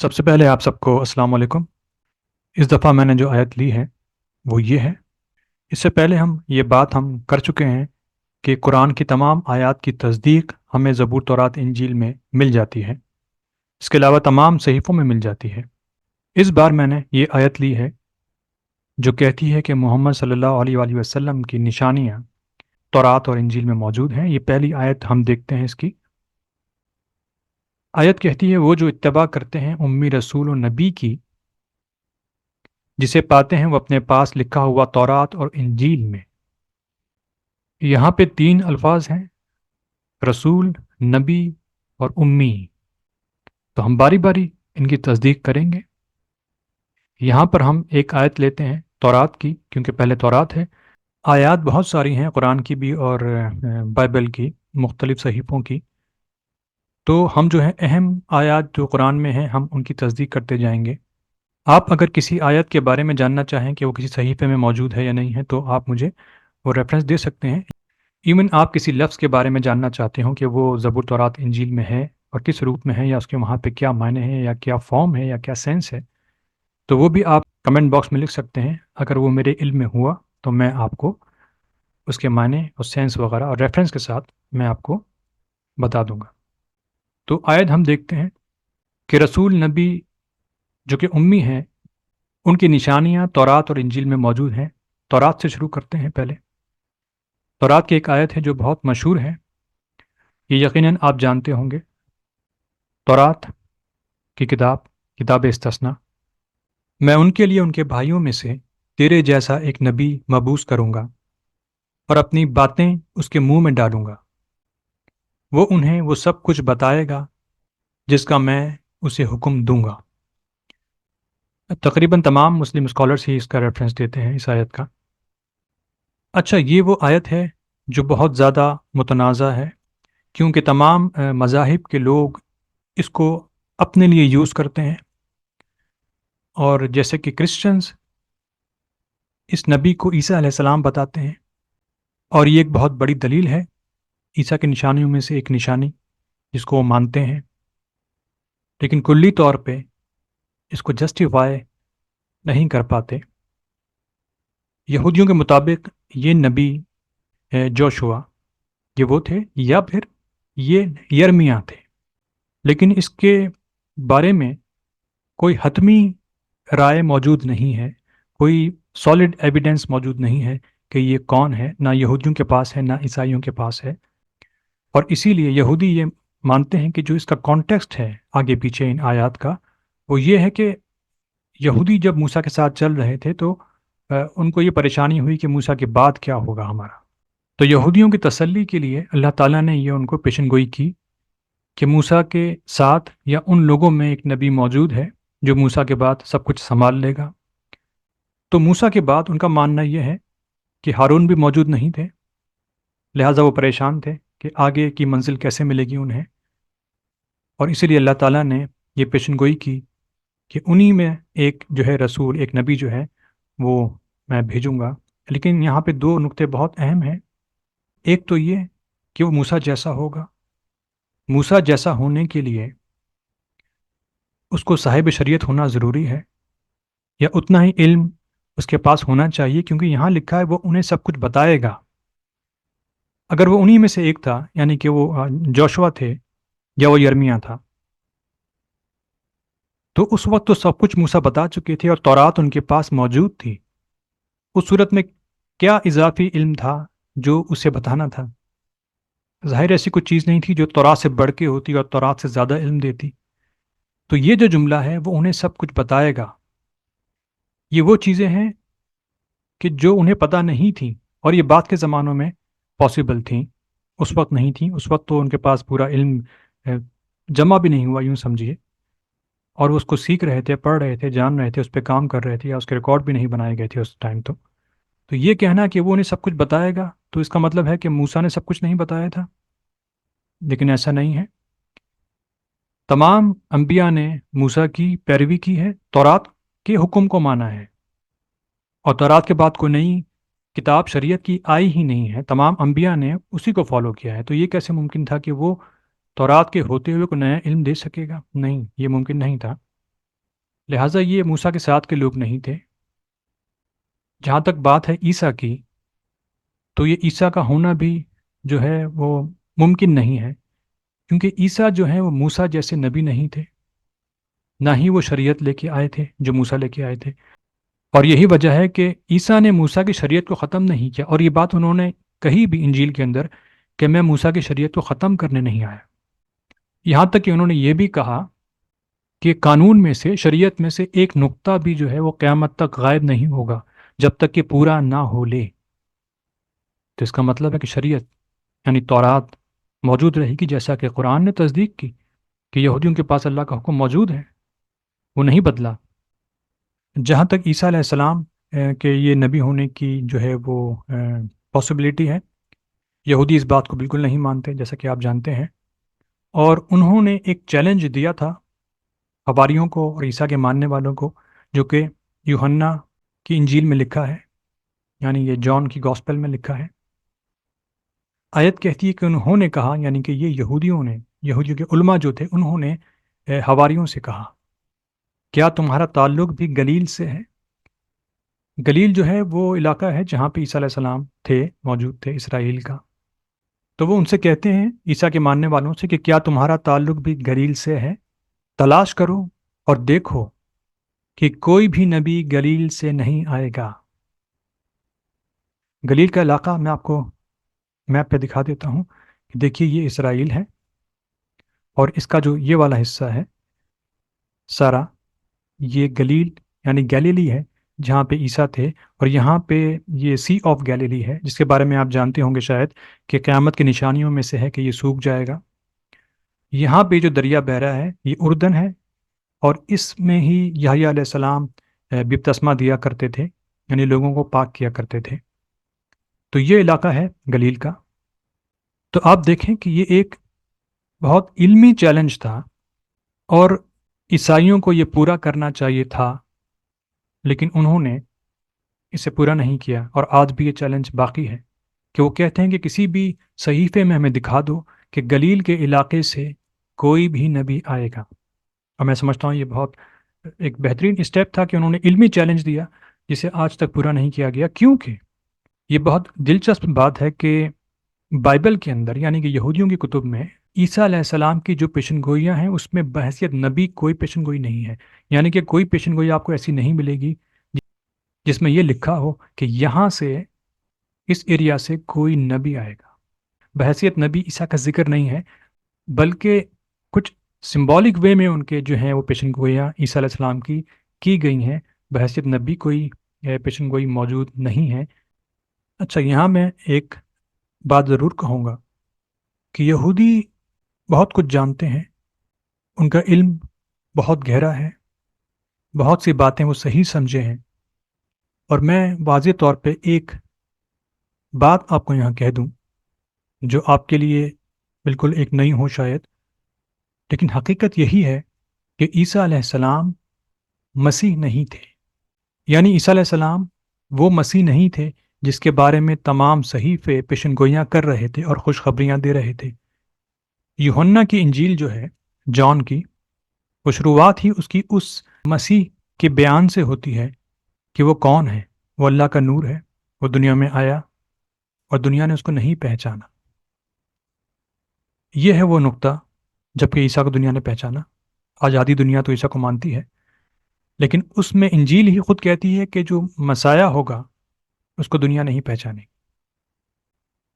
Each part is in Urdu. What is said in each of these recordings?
سب سے پہلے آپ سب کو السلام علیکم۔ اس دفعہ میں نے جو آیت لی ہے وہ یہ ہے۔ اس سے پہلے یہ بات ہم کر چکے ہیں کہ قرآن کی تمام آیات کی تصدیق ہمیں زبور، تورات، انجیل میں مل جاتی ہے۔ اس کے علاوہ تمام صحیفوں میں مل جاتی ہے۔ اس بار میں نے یہ آیت لی ہے جو کہتی ہے کہ محمد صلی اللہ علیہ وآلہ وسلم کی نشانیاں تورات اور انجیل میں موجود ہیں۔ یہ پہلی آیت ہم دیکھتے ہیں اس کی۔ آیت کہتی ہے وہ جو اتباع کرتے ہیں امی رسول و نبی کی، جسے پاتے ہیں وہ اپنے پاس لکھا ہوا تورات اور انجیل میں۔ یہاں پہ 3 الفاظ ہیں، رسول، نبی اور امی۔ تو ہم باری باری ان کی تصدیق کریں گے۔ یہاں پر ہم ایک آیت لیتے ہیں تورات کی، کیونکہ پہلے تورات ہے۔ آیات بہت ساری ہیں قرآن کی بھی اور بائبل کی، مختلف صحیفوں کی۔ تو ہم جو ہے اہم آیات جو قرآن میں ہیں ہم ان کی تصدیق کرتے جائیں گے۔ آپ اگر کسی آیت کے بارے میں جاننا چاہیں کہ وہ کسی صحیفے میں موجود ہے یا نہیں ہے تو آپ مجھے وہ ریفرنس دے سکتے ہیں۔ ایون آپ کسی لفظ کے بارے میں جاننا چاہتے ہوں کہ وہ زبور، تورات، انجیل میں ہے اور کس روپ میں ہے، یا اس کے وہاں پہ کیا معنی ہے یا کیا فارم ہے یا کیا سینس ہے، تو وہ بھی آپ کمنٹ باکس میں لکھ سکتے ہیں۔ اگر وہ میرے علم میں ہوا تو میں آپ کو اس کے معنی اور سینس وغیرہ اور ریفرنس کے ساتھ میں آپ کو بتا دوں گا۔ تو آیت ہم دیکھتے ہیں کہ رسول، نبی جو کہ امی ہیں، ان کی نشانیاں تورات اور انجیل میں موجود ہیں۔ تورات سے شروع کرتے ہیں پہلے۔ تورات کی ایک آیت ہے جو بہت مشہور ہے، یہ یقیناً آپ جانتے ہوں گے۔ تورات کی کتاب استثنا، میں ان کے لیے ان کے بھائیوں میں سے تیرے جیسا ایک نبی مبعوث کروں گا اور اپنی باتیں اس کے منہ میں ڈالوں گا، وہ انہیں وہ سب کچھ بتائے گا جس کا میں اسے حکم دوں گا۔ تقریباً تمام مسلم اسکالرس ہی اس کا ریفرنس دیتے ہیں اس آیت کا۔ اچھا، یہ وہ آیت ہے جو بہت زیادہ متنازع ہے، کیونکہ تمام مذاہب کے لوگ اس کو اپنے لیے یوز کرتے ہیں، اور جیسے کہ کرسچنز اس نبی کو عیسیٰ علیہ السلام بتاتے ہیں، اور یہ ایک بہت بڑی دلیل ہے، عیسیٰ کی نشانیوں میں سے ایک نشانی جس کو وہ مانتے ہیں، لیکن کلی طور پہ اس کو جسٹیفائی نہیں کر پاتے۔ یہودیوں کے مطابق یہ نبی جوشوا یہ وہ تھے، یا پھر یہ یرمیاہ تھے، لیکن اس کے بارے میں کوئی حتمی رائے موجود نہیں ہے، کوئی سالڈ ایویڈنس موجود نہیں ہے کہ یہ کون ہے، نہ یہودیوں کے پاس ہے نہ عیسائیوں کے پاس ہے۔ اور اسی لیے یہودی یہ مانتے ہیں کہ جو اس کا کانٹیکسٹ ہے آگے پیچھے ان آیات کا، وہ یہ ہے کہ یہودی جب موسیٰ کے ساتھ چل رہے تھے تو ان کو یہ پریشانی ہوئی کہ موسیٰ کے بعد کیا ہوگا ہمارا۔ تو یہودیوں کی تسلی کے لیے اللہ تعالیٰ نے یہ ان کو پیشن گوئی کی کہ موسیٰ کے ساتھ یا ان لوگوں میں ایک نبی موجود ہے جو موسیٰ کے بعد سب کچھ سنبھال لے گا۔ تو موسیٰ کے بعد ان کا ماننا یہ ہے کہ ہارون بھی موجود نہیں تھے، لہٰذا وہ پریشان تھے کہ آگے کی منزل کیسے ملے گی انہیں، اور اسی لیے اللہ تعالیٰ نے یہ پیشن گوئی کی کہ انہی میں ایک جو ہے رسول، ایک نبی جو ہے وہ میں بھیجوں گا۔ لیکن یہاں پہ 2 نقطے بہت اہم ہیں۔ ایک تو یہ کہ وہ موسیٰ جیسا ہوگا۔ موسیٰ جیسا ہونے کے لیے اس کو صاحب شریعت ہونا ضروری ہے، یا اتنا ہی علم اس کے پاس ہونا چاہیے، کیونکہ یہاں لکھا ہے وہ انہیں سب کچھ بتائے گا۔ اگر وہ انہی میں سے ایک تھا، یعنی کہ وہ جوشوا تھے یا وہ یرمیاہ تھا، تو اس وقت تو سب کچھ موسیٰ بتا چکے تھے اور تورات ان کے پاس موجود تھی۔ اس صورت میں کیا اضافی علم تھا جو اسے بتانا تھا؟ ظاہر ایسی کوئی چیز نہیں تھی جو تورات سے بڑھ کے ہوتی اور تورات سے زیادہ علم دیتی۔ تو یہ جو جملہ ہے وہ انہیں سب کچھ بتائے گا، یہ وہ چیزیں ہیں کہ جو انہیں پتہ نہیں تھیں، اور یہ بعد کے زمانوں میں پاسبل تھیں، اس وقت نہیں تھیں۔ اس وقت تو ان کے پاس پورا علم جمع بھی نہیں ہوا، یوں سمجھیے، اور وہ اس کو سیکھ رہے تھے، پڑھ رہے تھے، جان رہے تھے، اس پہ کام کر رہے تھے، یا اس کے ریکارڈ بھی نہیں بنائے گئے تھے اس ٹائم۔ تو یہ کہنا کہ وہ انہیں سب کچھ بتائے گا تو اس کا مطلب ہے کہ موسیٰ نے سب کچھ نہیں بتایا تھا، لیکن ایسا نہیں ہے۔ تمام انبیاء نے موسیٰ کی پیروی کی ہے، تورات کے حکم کو مانا ہے، اور تورات کے بعد کوئی نئی کتاب شریعت کی آئی ہی نہیں ہے، تمام انبیاء نے اسی کو فالو کیا ہے۔ تو یہ کیسے ممکن تھا کہ وہ تورات کے ہوتے ہوئے کوئی نیا علم دے سکے گا؟ نہیں، یہ ممکن نہیں تھا۔ لہٰذا یہ موسیٰ کے ساتھ کے لوگ نہیں تھے۔ جہاں تک بات ہے عیسیٰ کی، تو یہ عیسیٰ کا ہونا بھی جو ہے وہ ممکن نہیں ہے، کیونکہ عیسیٰ جو ہیں وہ موسیٰ جیسے نبی نہیں تھے، نہ ہی وہ شریعت لے کے آئے تھے جو موسیٰ لے کے آئے تھے۔ اور یہی وجہ ہے کہ عیسیٰ نے موسیٰ کی شریعت کو ختم نہیں کیا، اور یہ بات انہوں نے کہی بھی انجیل کے اندر کہ میں موسیٰ کی شریعت کو ختم کرنے نہیں آیا۔ یہاں تک کہ انہوں نے یہ بھی کہا کہ قانون میں سے، شریعت میں سے ایک نقطہ بھی جو ہے وہ قیامت تک غائب نہیں ہوگا جب تک کہ پورا نہ ہو لے۔ تو اس کا مطلب ہے کہ شریعت یعنی تورات موجود رہے گی، جیسا کہ قرآن نے تصدیق کی کہ یہودیوں کے پاس اللہ کا حکم موجود ہے، وہ نہیں بدلا۔ جہاں تک عیسیٰ علیہ السلام کہ یہ نبی ہونے کی جو ہے وہ پاسبلٹی ہے، یہودی اس بات کو بالکل نہیں مانتے، جیسا کہ آپ جانتے ہیں، اور انہوں نے ایک چیلنج دیا تھا حواریوں کو اور عیسیٰ کے ماننے والوں کو، جو کہ یوحنا کی انجیل میں لکھا ہے، یعنی یہ جان کی گاسپل میں لکھا ہے۔ آیت کہتی ہے کہ انہوں نے کہا، یعنی کہ یہ یہودیوں کے علماء جو تھے، انہوں نے حواریوں سے کہا، کیا تمہارا تعلق بھی گلیل سے ہے؟ گلیل جو ہے وہ علاقہ ہے جہاں پہ عیسیٰ علیہ السلام موجود تھے، اسرائیل کا۔ تو وہ ان سے کہتے ہیں، عیسیٰ کے ماننے والوں سے، کہ کیا تمہارا تعلق بھی گلیل سے ہے؟ تلاش کرو اور دیکھو کہ کوئی بھی نبی گلیل سے نہیں آئے گا۔ گلیل کا علاقہ میں آپ کو میپ پہ دکھا دیتا ہوں کہ دیکھیے یہ اسرائیل ہے، اور اس کا جو یہ والا حصہ ہے سارا، یہ گلیل یعنی گیلیلی ہے جہاں پہ عیسیٰ تھے، اور یہاں پہ یہ سی آف گیلیلی ہے، جس کے بارے میں آپ جانتے ہوں گے شاید کہ قیامت کی نشانیوں میں سے ہے کہ یہ سوکھ جائے گا۔ یہاں پہ جو دریا بہ رہا ہے یہ اردن ہے، اور اس میں ہی یحییٰ علیہ السلام بپتسمہ دیا کرتے تھے، یعنی لوگوں کو پاک کیا کرتے تھے۔ تو یہ علاقہ ہے گلیل کا۔ تو آپ دیکھیں کہ یہ ایک بہت علمی چیلنج تھا، اور عیسائیوں کو یہ پورا کرنا چاہیے تھا، لیکن انہوں نے اسے پورا نہیں کیا، اور آج بھی یہ چیلنج باقی ہے کہ وہ کہتے ہیں کہ کسی بھی صحیفے میں ہمیں دکھا دو کہ گلیل کے علاقے سے کوئی بھی نبی آئے گا۔ اور میں سمجھتا ہوں یہ بہت ایک بہترین اسٹیپ تھا کہ انہوں نے علمی چیلنج دیا، جسے آج تک پورا نہیں کیا گیا، کیونکہ یہ بہت دلچسپ بات ہے کہ بائبل کے اندر، یعنی کہ یہودیوں کی کتب میں، عیسیٰ علیہ السلام کی جو پیشن گوئیاں ہیں اس میں بحیثیت نبی کوئی پیشن گوئی نہیں ہے، یعنی کہ کوئی پیشن گوئی آپ کو ایسی نہیں ملے گی جس میں یہ لکھا ہو کہ یہاں سے، اس ایریا سے کوئی نبی آئے گا۔ بحیثیت نبی عیسیٰ کا ذکر نہیں ہے، بلکہ کچھ سمبولک وے میں ان کے جو ہیں وہ پیشن گوئیاں عیسیٰ علیہ السلام کی گئی ہیں، بحیثیت نبی کوئی پیشن گوئی موجود نہیں ہے۔ اچھا، یہاں میں ایک بات ضرور کہوں گا کہ یہودی بہت کچھ جانتے ہیں، ان کا علم بہت گہرا ہے، بہت سی باتیں وہ صحیح سمجھے ہیں، اور میں واضح طور پہ ایک بات آپ کو یہاں کہہ دوں جو آپ کے لیے بالکل ایک نئی ہو شاید، لیکن حقیقت یہی ہے کہ عیسیٰ علیہ السلام مسیح نہیں تھے، یعنی عیسیٰ علیہ السلام وہ مسیح نہیں تھے جس کے بارے میں تمام صحیفے پیشن گوئیاں کر رہے تھے اور خوشخبریاں دے رہے تھے۔ یوحنا کی انجیل جو ہے، جان کی، وہ شروعات ہی اس کی اس مسیح کے بیان سے ہوتی ہے کہ وہ کون ہے، وہ اللہ کا نور ہے، وہ دنیا میں آیا اور دنیا نے اس کو نہیں پہچانا۔ یہ ہے وہ نقطہ جبکہ عیسیٰ کو دنیا نے پہچانا۔ آج آدھی دنیا تو عیسیٰ کو مانتی ہے، لیکن اس میں انجیل ہی خود کہتی ہے کہ جو مسیح ہوگا اس کو دنیا نہیں پہچانے۔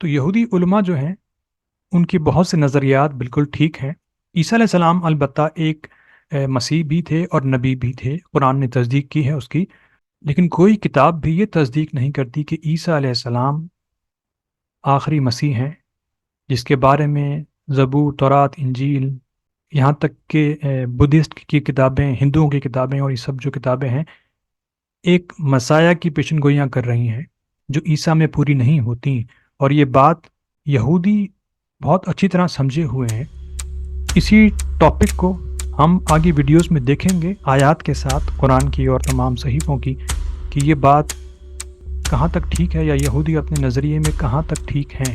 تو یہودی علماء جو ہیں ان کی بہت سے نظریات بالکل ٹھیک ہیں۔ عیسیٰ علیہ السلام البتہ ایک مسیح بھی تھے اور نبی بھی تھے، قرآن نے تصدیق کی ہے اس کی، لیکن کوئی کتاب بھی یہ تصدیق نہیں کرتی کہ عیسیٰ علیہ السلام آخری مسیح ہیں، جس کے بارے میں زبور، تورات، انجیل، یہاں تک کہ بدھسٹ کی کتابیں، ہندوؤں کی کتابیں اور یہ سب جو کتابیں ہیں ایک مسیح کی پیشن گوئیاں کر رہی ہیں جو عیسیٰ میں پوری نہیں ہوتی، اور یہ بات یہودی بہت اچھی طرح سمجھے ہوئے ہیں۔ اسی ٹاپک کو ہم آگے ویڈیوز میں دیکھیں گے آیات کے ساتھ، قرآن کی اور تمام صحیفوں کی، کہ یہ بات کہاں تک ٹھیک ہے یا یہودی اپنے نظریے میں کہاں تک ٹھیک ہیں۔